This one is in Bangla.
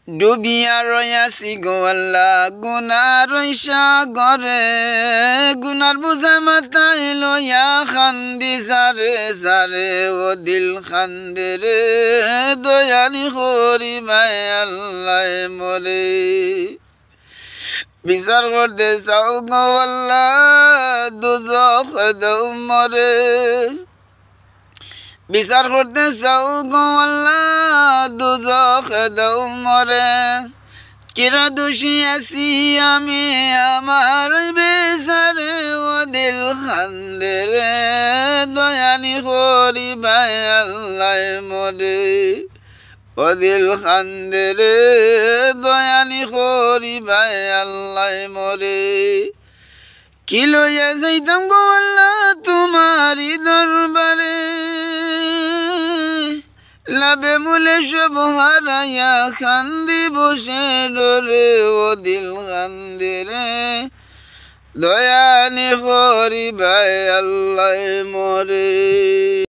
ডুবিয়া রয়াছি গো আল্লাহ গুনার সাগরে, গুনার বোঝা মাথায় লইয়া খান্দি সারে সারে, ও দিল খান্দে রে দয়ানি করিবাই আল্লাহ মরে। বিচার করতে চাও গো আল্লাহ দুজখ দাও মরে, বিচার করতে চাও গো আল্লাহ দুজখ দাও মরে। কিরা দোষী আছি আমি আমার বিচারে, ও দিল খান্দে রে দয়ানি করিবাই আল্লাহ মরে। ও দিল খান্দে রে দয়ানি করিবাই আল্লাহ মরে। কি লইয়া যাইতাম গো আল্লাহ তোমারি দরবারে, লাভে মূলে সব হারাইয়া খান্দি বসে ডরে, ও দিল খান্দে রে দয়ানি করিবাই আল্লাহ মরে।